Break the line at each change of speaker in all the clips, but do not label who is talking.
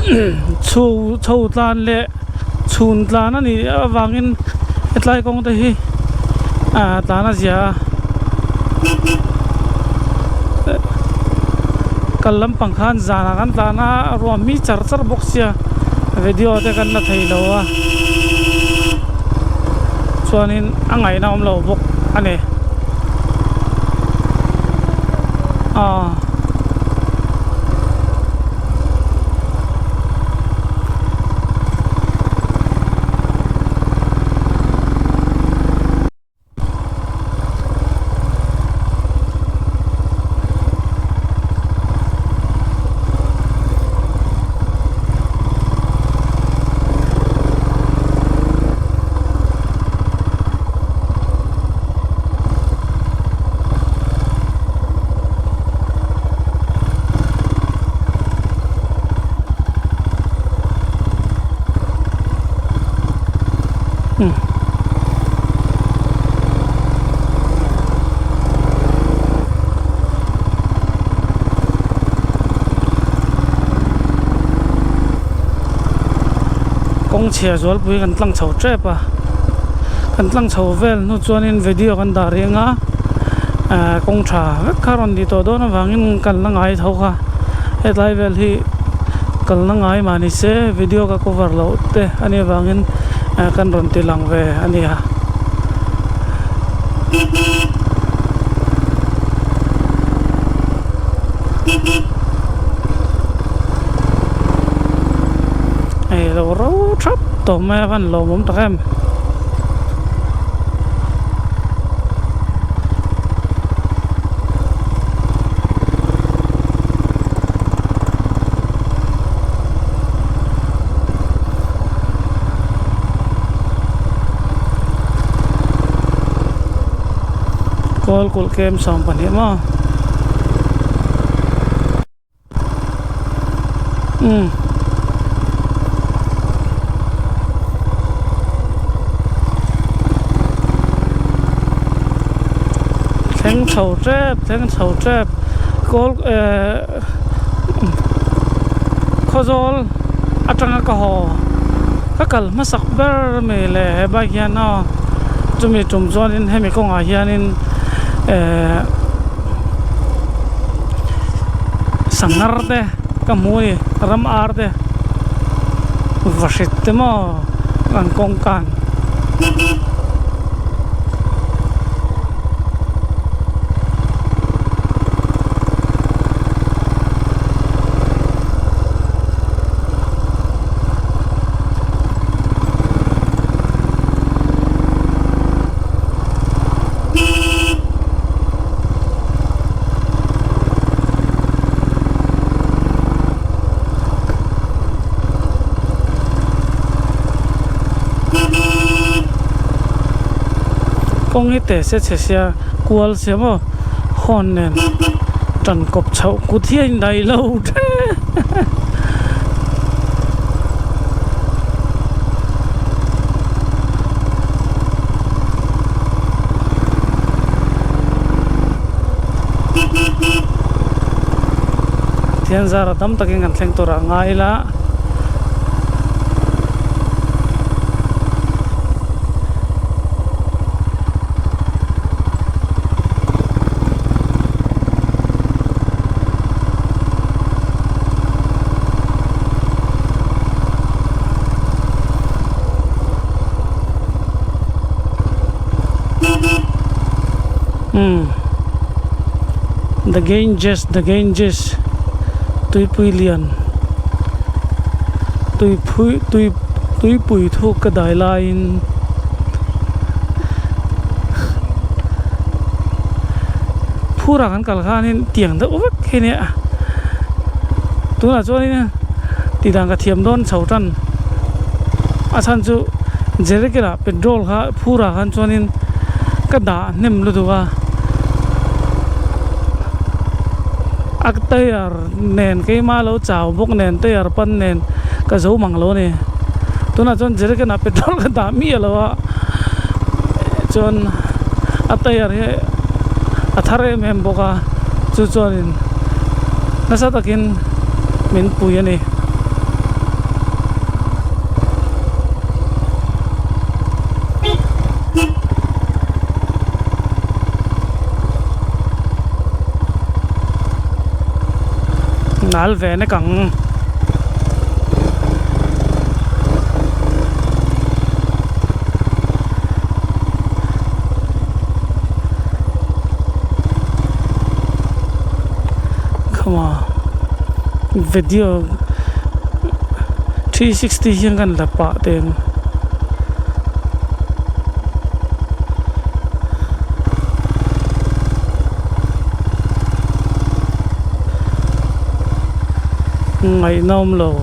chu tlan le chun tlan ani awangin etlai kong te hi tlana zia kalam pangkhan zana kan tlana ro mi char boxia video te kan na thei lo wa chuanin angai na om lo bok ani kong chia zual pui kan tlang chho trep kan tlang chho vel nu chuanin video kan da ringa kong tha karon di to don wangin kan langai tho kha hetlai vel hi kal langai mani se video ka cover lo te ani wangin kan ron ti lang ve ani ha lo ro trap to me van lo mom takem kol kem som pan hi ma theng chho trep kol khozol atanga ka ho ka kal masak ber me le ba hian no chumi tum zonin hemi kong a hianin sangar te kamui ram ar te vashit te mo kan kong kan kong ite se sia kual se mo hon nen tan kop chau ku thian dai lo thian zara dam taking an thleng tora ngai la the Ganges tui pui lian tui pui thu ka dai lain phura kan kal khanin tiang da ovak khene tu na choni na ti dang ka thiam don chautan asan chu jerekera petrol kha phura khan chonin ka da nem lu duwa tayar nen cái ma lo chào bốc nen tayar pan nen ka zo mang lo ne tuna chon jere ka na petrol ka da mi lo wa chon atayar he athare mem boka chu chonin nasa takin min puya ni nal ve na kang come on video 360 hiang kan la pa teng ngày nôm lồ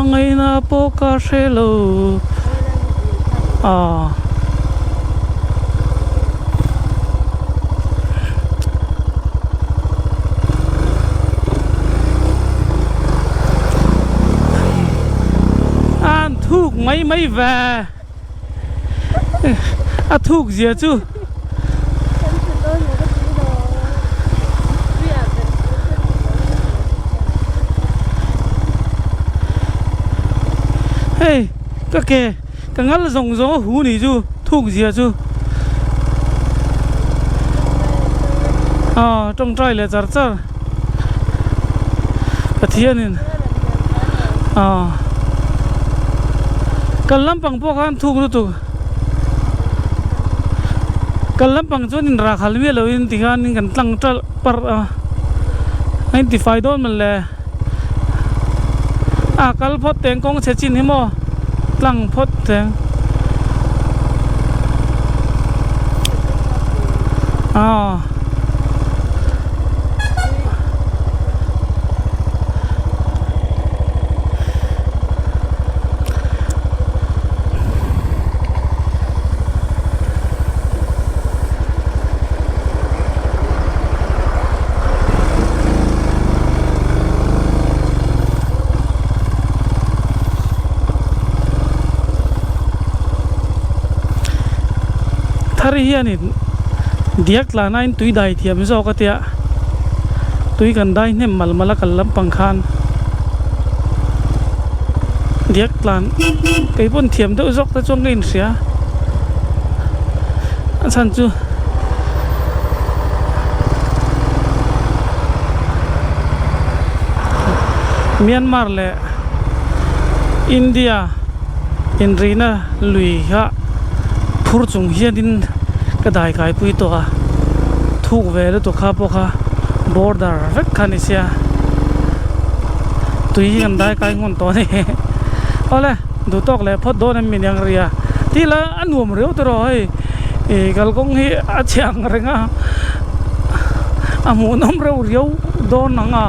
ngày na po ca xe lồ ăn thuốc mấy về thuốc gì chứ hey cái kề cái ngắt là dòng gió hú này chứ thuộc gì à chứ trong trai là char char cái thiên này cái lắm bằng bốc ăn thuộc rồi tụ cái lắm bằng chỗ nên ra khálmi là in thì anh cần tăng tra par anh thì phải đón mình là kal phot teng kong che chin hi mo tlang phot teng thari hian in diak la nain tui dai thiam zo ka tia tui kan dai nem mal mala kal lam pang khan diak lan kai pon thiam do zok ta chong lein sia san chu Myanmar le India in rina lui ha phur chung hian in ka dai kai pui to a thuk ve le to kha po kha border vek khani sia tui kan dai kai ngon to ne ole du tok le phot do na min yang ria ti la anuam reu to ro hei e gal kong hi a chang renga amu nom reu riu do nanga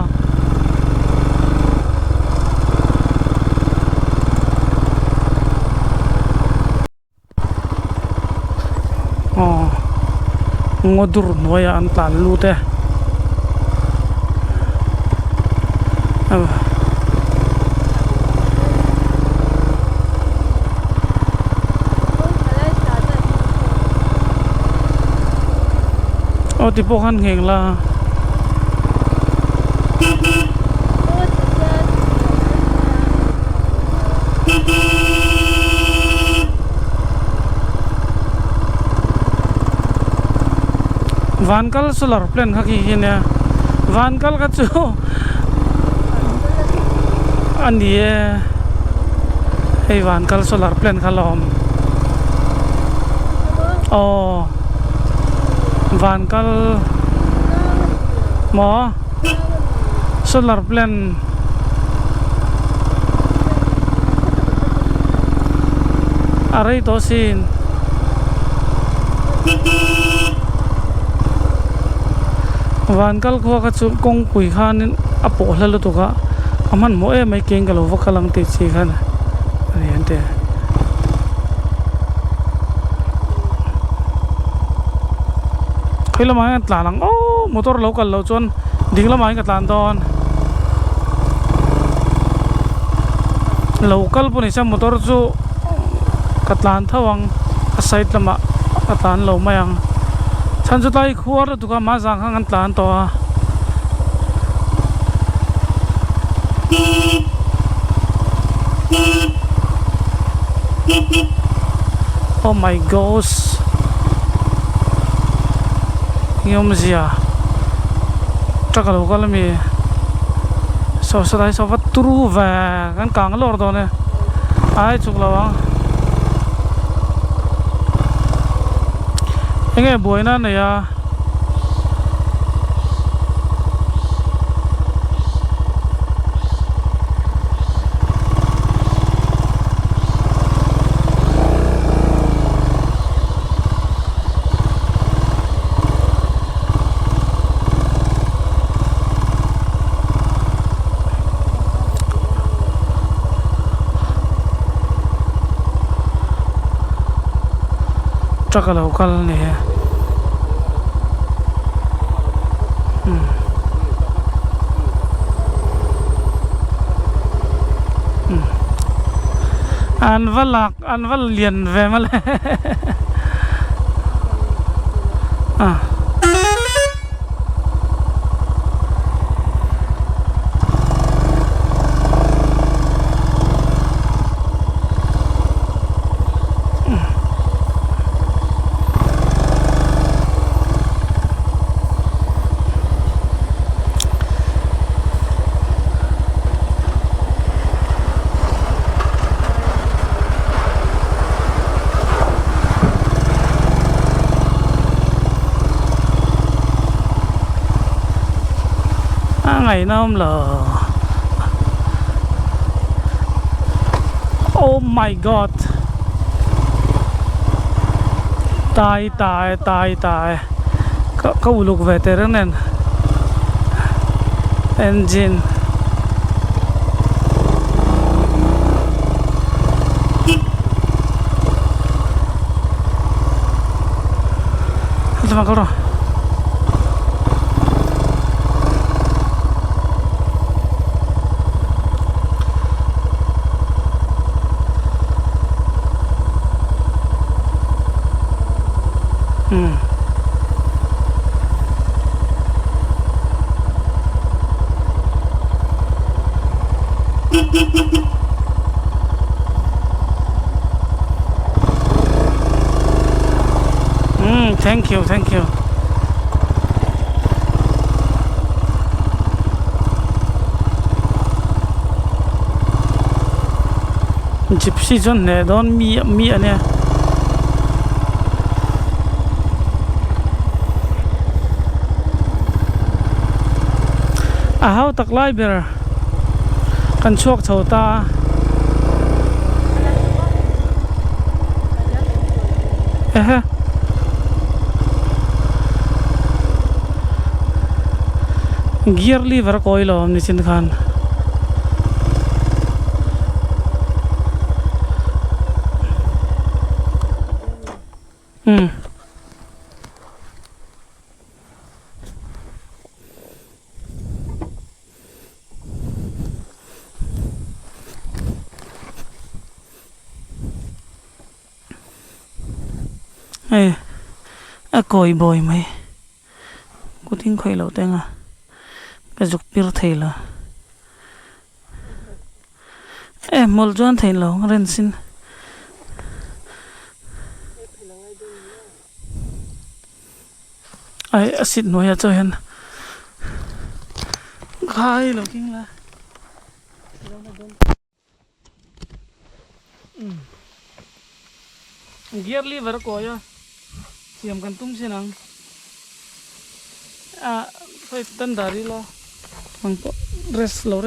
ngodur noya an tlan lu te ti po khan ngeng la vankal solar plan khaki hine vankal ka chu anie hey vankal solar plan khalom vankal mo solar plan arai to sin vankal kho ka chu kong pui khan apo hlalu to ka aman mo e mai keng galo wakalang te chi khan ani ante khila mai tlalang motor local lo chon dingla mai ka tlan don local puni sa motor chu katlan thawang a side lama katlan lo mayang chan chu tai khuar tu ka ma jang hang an tlan to oh my gosh yom zia chắc là có là mi sau sau đấy sau vắt tru và cái càng lor đó này ai chụp là vắng anh nghe buổi nó này à chắc là có là này anh vẫn liền về mà lại à ngày nào là oh my god tai có lục về thế đó nên engine sama kau thank you gypsy John ne don mi ane a hau tak lai ber kan chuak chho ta gear lever coil om ni chin khan ê a coi boy mai cô tin khơi lâu tên à cái dục pir thầy là em mol john thầy lâu ren xin ai acid noya cho hen khai lâu kinh là gear lever ko ya siam kan tum sinang a phải tân dari lo mang po rest lo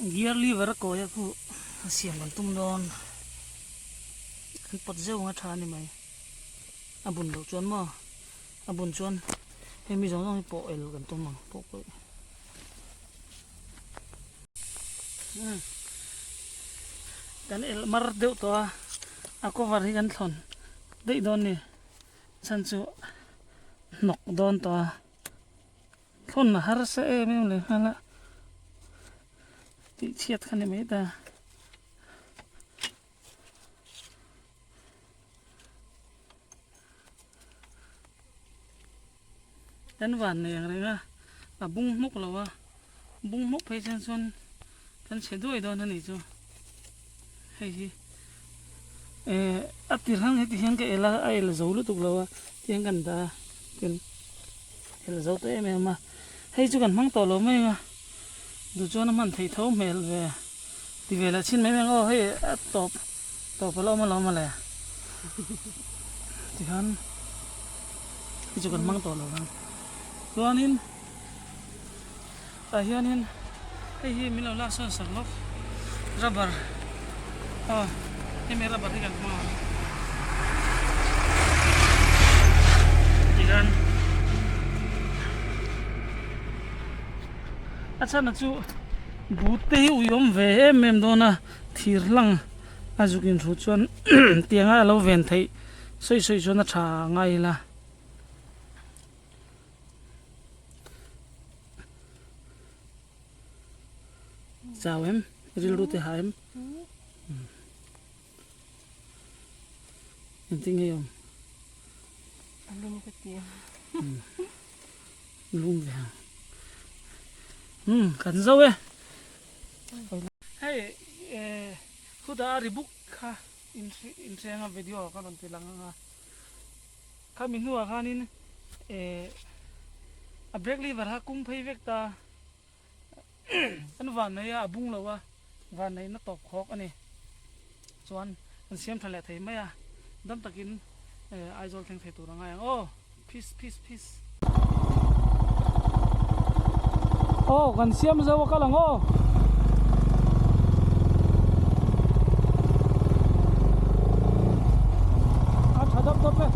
gear lever ko ya ku siam kan tum don kan pot zeu nga tha ni mai abun lo chuan ma abun chuan hemi jong po el kan tum mang po ko kan el mar deu to ako var hi kan thon dei don ni chan chu nok don to thon na har sa e me le hala ti chiat khane me ta kan van ne yang renga abung mok lawa bung mok phai chan son kan se doi don ni chu hei hi atir hang heti hian ka ela a el zo lu tuk lawa tiang kan da kin el zo te em ma hei chu kan mang to lo mai nga du chon man thei tho mel ve ti vela chin mai meng o hei top top lo ma le ti han hei chu kan mang to lo nga chuanin a hianin hei hi mi lo la so sak lok rubber hei me rubber ti kan ma ikan acha na chu bute hi uyom ve mem dona thir lang azukin thu chuan tianga lo ven thei soi chuan a tha ngai la chào em ril ru te ha em em tin nghe không
lung cái tiền
lung về cần dâu ấy hey khu đã rebook ha in xem video các bạn tìm lắng ha các mình nuôi ha nín a break liver ha cung phay vek ta anh van này à bung lâu à van này nó tọt khóc anh này chuan anh xem thật là thấy mấy à đâm takin ai rồi thành thấy tụi nó ngay oh peace oh kan siam zawa ka lang oh at hadap to pe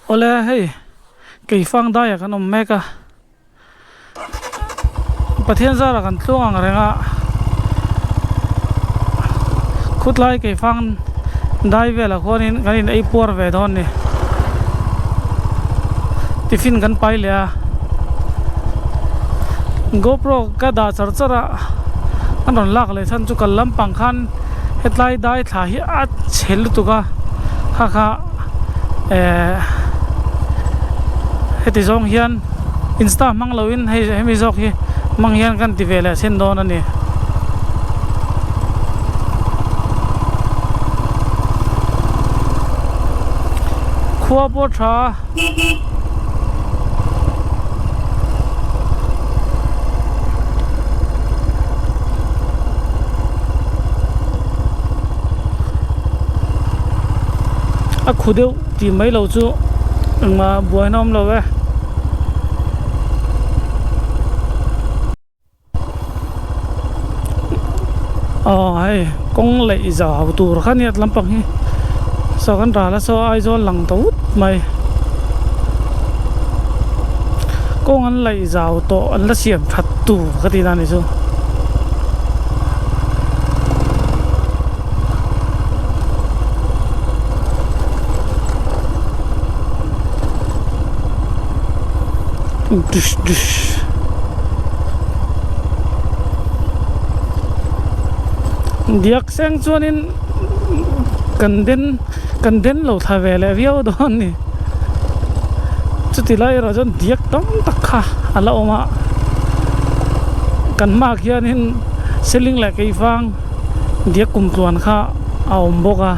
ole hey cái phang da ya kan om meka pathian za ra kan tlung ang renga khut lai cái phang dai ve la khonin ganin ei por ve don ni tiffin kan pai le GoPro ka da char chara an ron lak le than chu kal lam pang khan hetlai dai thla hi a chhel tuka kha heti zong hian insta mang loin hemi zok hi mang hian kan ti vela sen don ani khuwa po tha a khudeu ti mai lo chu mà buổi năm rồi về hay con lại giàu tù khá nhiệt lắm bằng sao con ra là sao ai do lằng tốt mày con anh lại giàu to anh là xiêm thật tù cái gì này chứ ดุชดุชเดียกเสียงชวนนินกันเด่นเราทำเวลาวิวดอนนี่จุดที่ไรเราจนเดียกต้องตักขาอะไรออกมากันมากเฮียนินเซลิงแหลกไอ้ฟังเดียกกุมตัวนข้าเอาบกอะ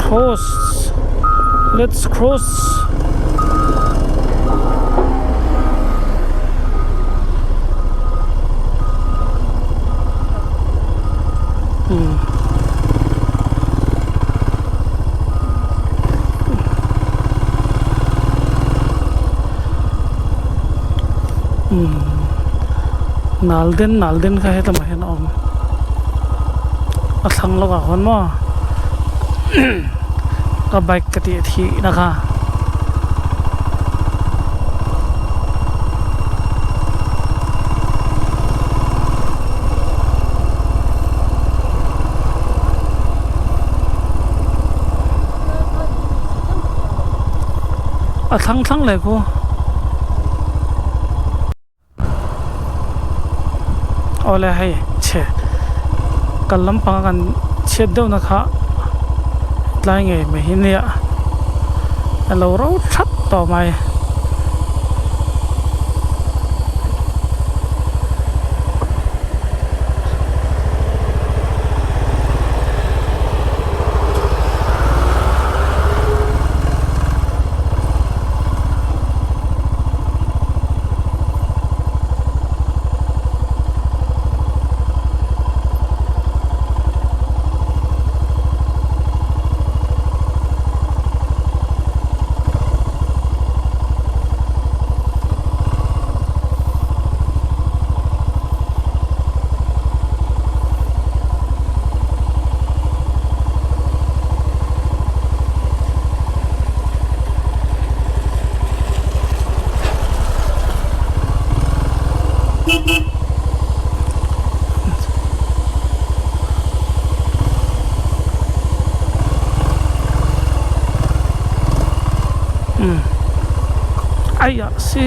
cross let's cross นาลเดนค่ะให้ทำไมเห็นอมทั้งโลกอ่ะคนมั่วก็ไบค์กติทีนะคะทั้งเลยกูเอาเลยให้เชกันลำพังกันเช็ดเดียวนะคะไล่ไงไม่เห็นเนี่ยเราชัดต่อไปไอ้ยะสิ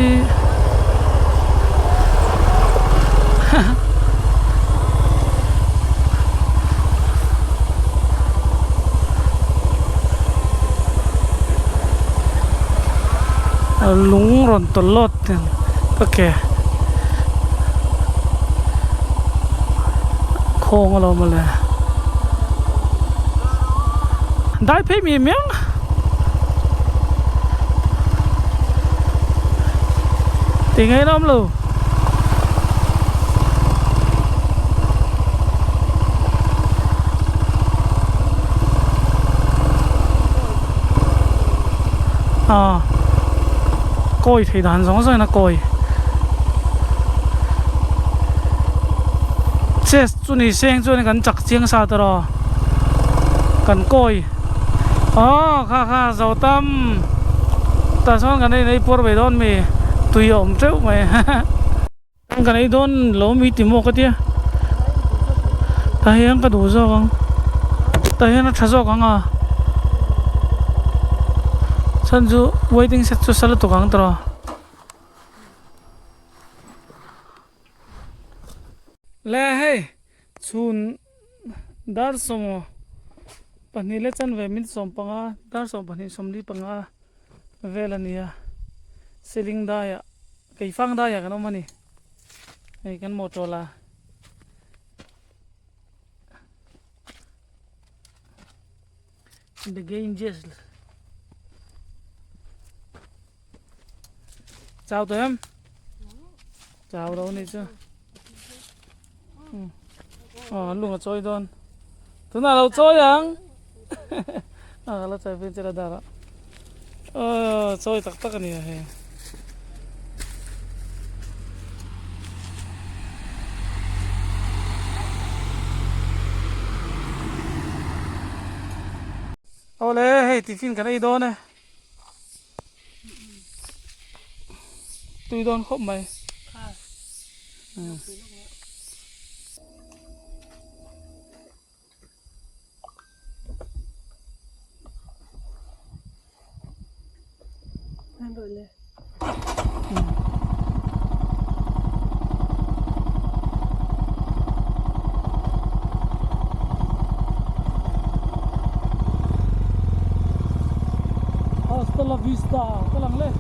ลุงรอนตลอดโอเคโค้งเรามาเลยได้เพ่มีเมียงตีไงน้ำลูก้อยที่ด่านสองเส้นนะก้อยเช็ดจุนี่เสียงจุนี่กันจักเสียงซาตรอกันก้อยค่ะเสาตั้มแต่ซ้อนกันในปวดไปโดนมีตุยอมเจ้าไหมกันในโดนล้มมีติโมกันเดียแต่ยังกระดูกซ้อนแต่ยังนัดซ้อนกันฉันจะ waiting set จะสลัดตัวกันตรอแล้วให้ชุนดาร์สมปันนี้เล็กจันเวมินสมปังดาร์สมปันนี้สมดีปังเวลานี้เซลิงได้อะไก่ฟังได้อะกันน้องมันนี่ไอ้กันโมโตล่า the game just เจ้าตัวเอ็มเจ้าเรานี่จ้ะลุงก็จอยโดนตัวน่าเราจอยยัง Akala tayo sila dara. So itaktak niya he. Ole, hey, tiffin ka na idon eh. Tui don khop mày.
Ăn rồi nè.
Hasta la vista, kalang le.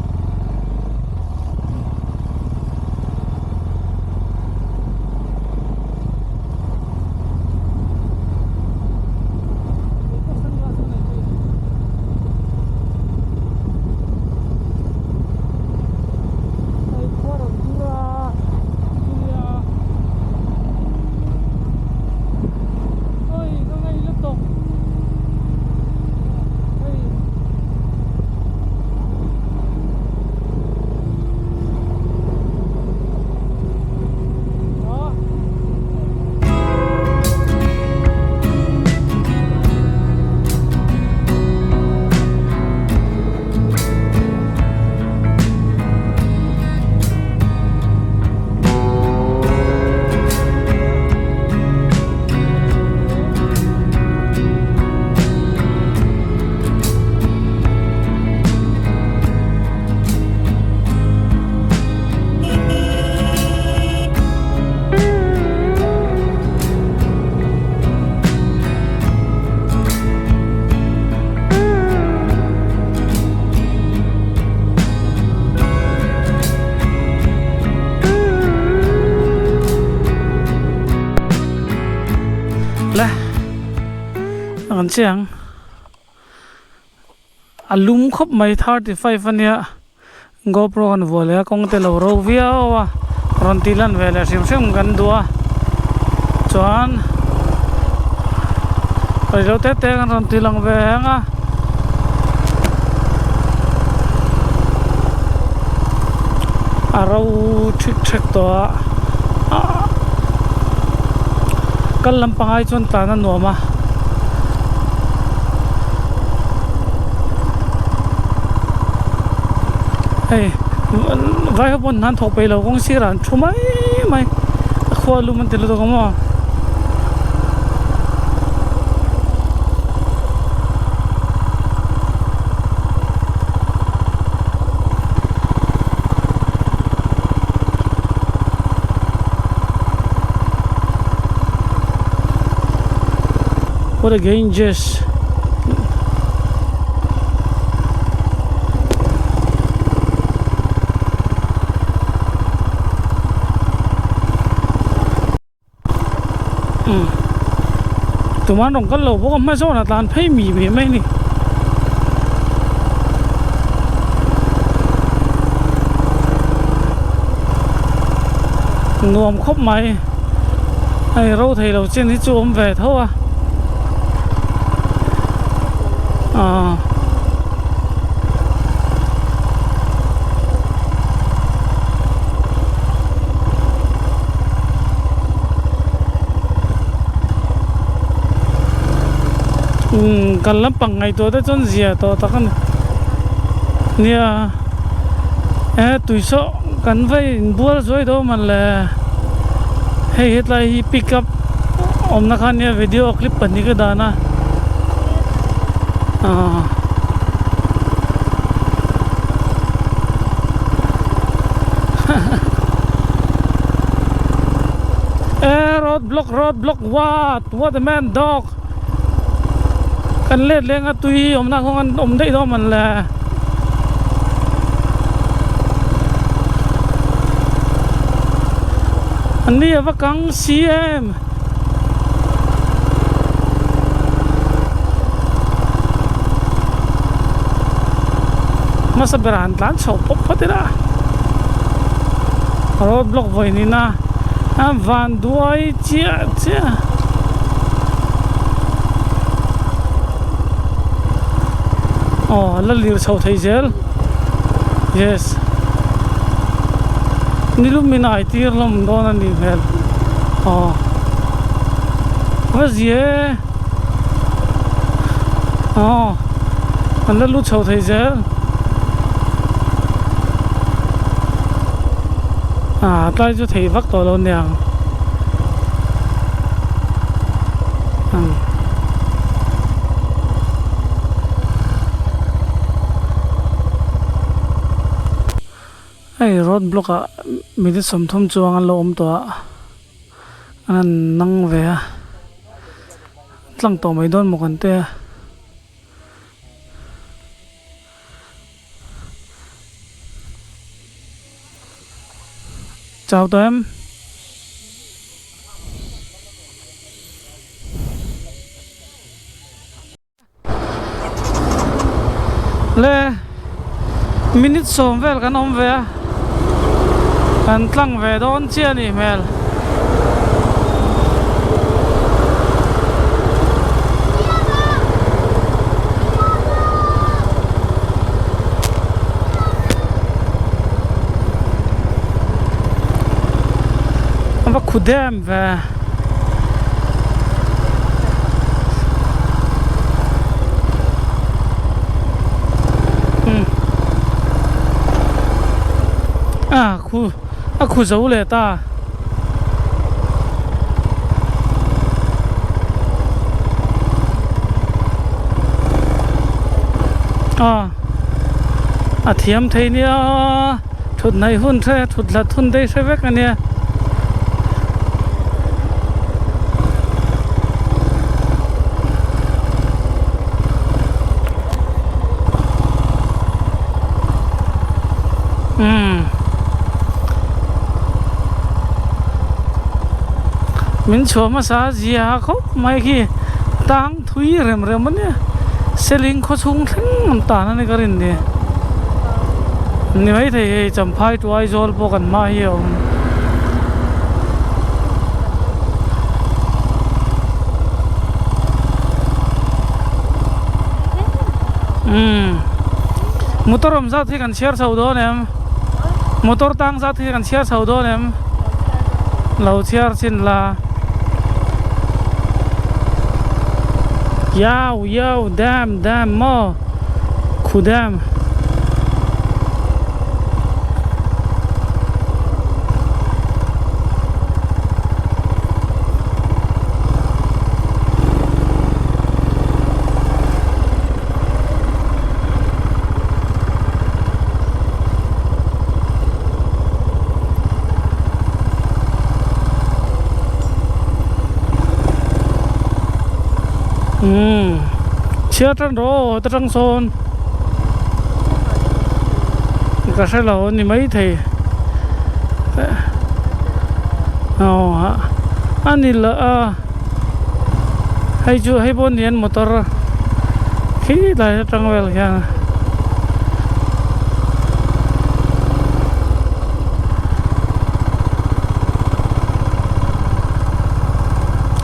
Ang siyang alum khop mai 35 ania GoPro kan vole kong te lo ro via wa rontilan vele sim sim kan dua chuan pai lo te kan rontilang ve nga aro thik to kal lampangai chuan ta na nuama hey vai hopon nan thok pe lo kong siran thumai mai khwalu man telo to kamo what a Ganges. Tụi mình đồng cất lầu bố không mấy số là tàn phê mì bì mấy nì nuông khóc mày hay râu thầy đầu trên thì chú ôm về thôi à kan lampang ngai to da chon zia to ta kan nia tuiso kan vai bual zoi do man le hey het lai hi pick up om na khan nia video clip pani ka dana roadblock what the man dog kan let leng a tui om na khong om dei do man la anh đi vào căng CM masa berantan sopop patira roadblock voi ni na van duai chia oh la lir chho thei zel yes nilumina ai tir lom don ani mel oh vazie oh an la lu chho thei zel tai chu thei vak to lo niang ai road block a mi di som thum chuang an lo om to an nang ve a tlang to mai don mo kan te chào tụi em le minute som vel kan om ve kan tlang ve don chia ni mel ama khudem ve khu dấu lệ ta thiam thấy nia thụt này hun thế thụt là thun đây sẽ vét cái nia mình chua mà sao gì à khóc mai khi tang thui rem rem mà nè selling khó chung thằng làm tàn này cái gì nè như vậy thì chấm phai tuai rồi bộ cần mai hiểu motor om ra thì cần share sau đó em motor tang ra thì cần share sau đó em lâu share xin là Yo, damn, mo, khudam. Chia trăng rô trăng son cả sai lầu thì mấy thì anh đi lỡ hay chưa hay bốn年motor khí lại trăng về là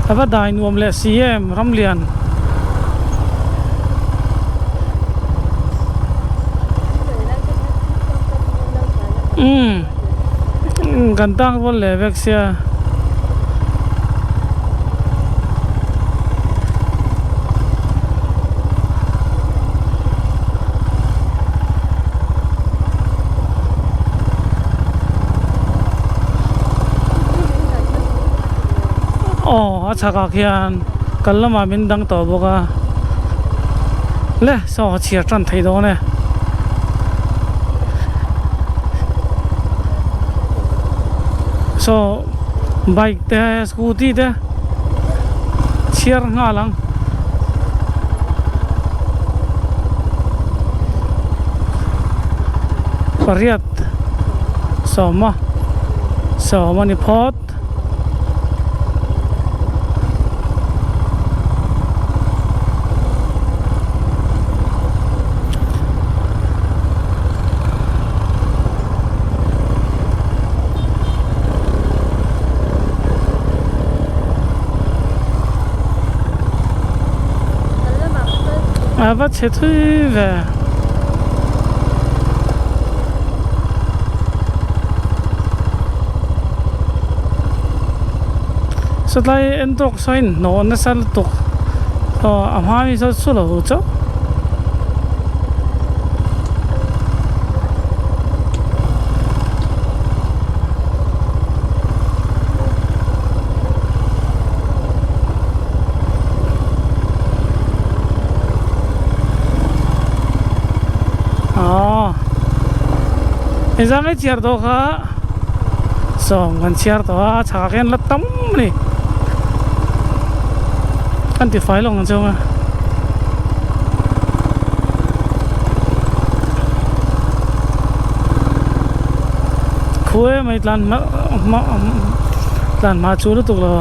apa dai nuam le cm ram lian gantang vol le vexia achaka khian kallama min dang to boka le so chia tran thei do ne so bike te scooty te chia nga lang pariat soma ni pot à bắt chế thuê về สุดท้ายเอ็นตกซอยนนอนนั่นตกก็อาหารมีสักสุดแล้วจ้ะยังไม่เชียร์ตัวข้าส่งกันเชียร์ตัวฉากเห็นละตั้มนี่กันติดไฟลงกันเจ้ามาคุยไม่ตันมาจูรุตุกแล้ว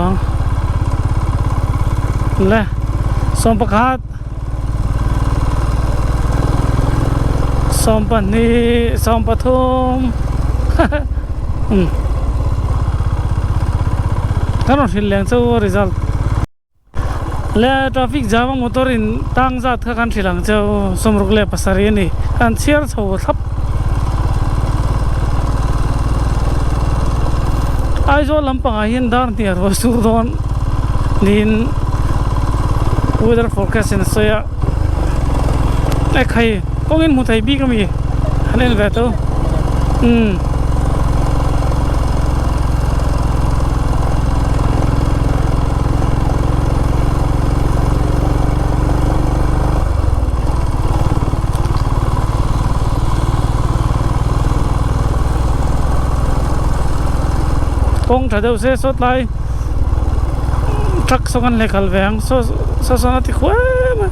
เลยส่งประกาศส่งปันนี้ส่งปฐมถนนหินแหลงเจ้า result และ traffic jam มอเตอร์อินตั้งจัดกันที่หลังเจ้าสมรุกเล่ภาษาเรียนนี่การเชียร์เขาทับไอ้โจลำปางหินดาร์นี่รถสูดอนดิน weather forecast นี่สวยไอ้ใครก็เงินมุทัยบีก็มีอันนี้แบบตัวกงถ้าเดี๋ยวเสียสุดเลยทรัคส่งกันเล็กขลแวงสนัดที่ขวามา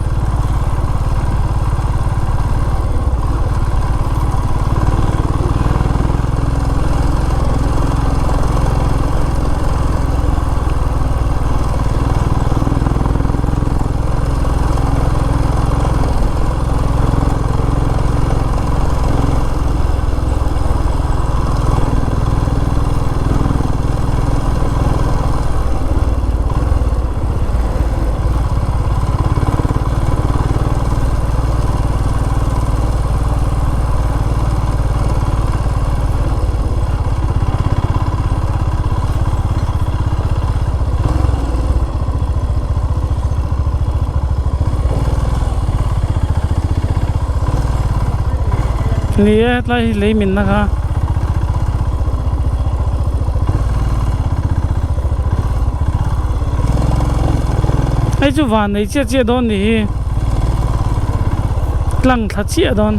นี่อะไรเลยมินนะคะไอ้จุวันไอ้เจี๊ยดอนนี่หลังทัดเจี๊ยดอน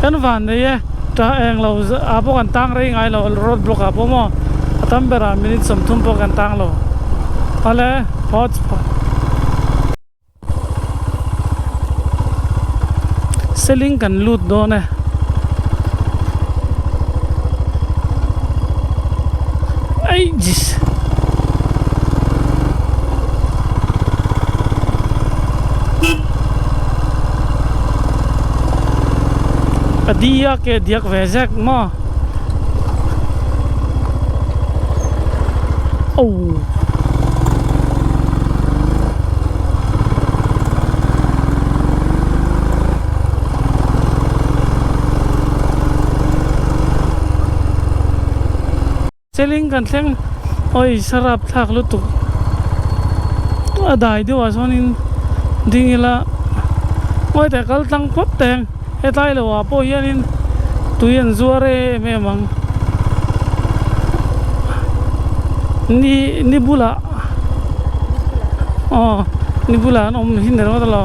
กันวันนี้ถ้าเองเราอาพวกกันตั้งเรื่องไงเรารถบล็อกอาพวกมั่งตั้งเวลามินิสมทุนพวกกันตั้งเราอะไรพอดเซลิงกันลูดโดนเนี่ยไอ้จิสdia ke dia vezek ma oh seling kan thleng oi sarap thak lutuk adai dewa sonin dingila oi te kal tang pop teng e tai lo wa po hianin tuian zuare me mang ni bula ni bula om hin ro ta lo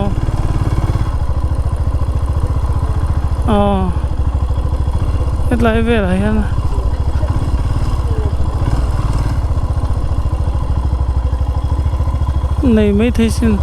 et lai ve la hian nei mai thei sin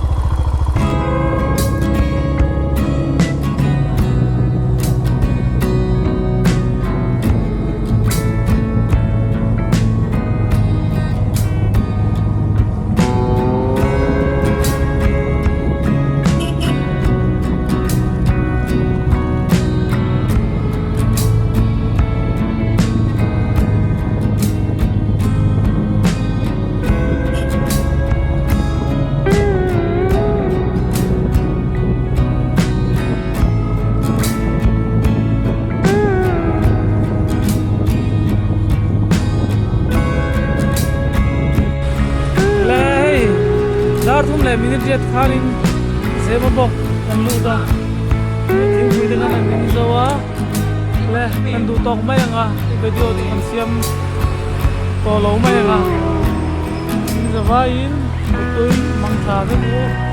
kar thum le minute jet kharin zeba bok kan lu da thing pui dengan ang ni zawa le kan du tok mai anga video kan siam to lo mai anga ni zawa in tui mang tha de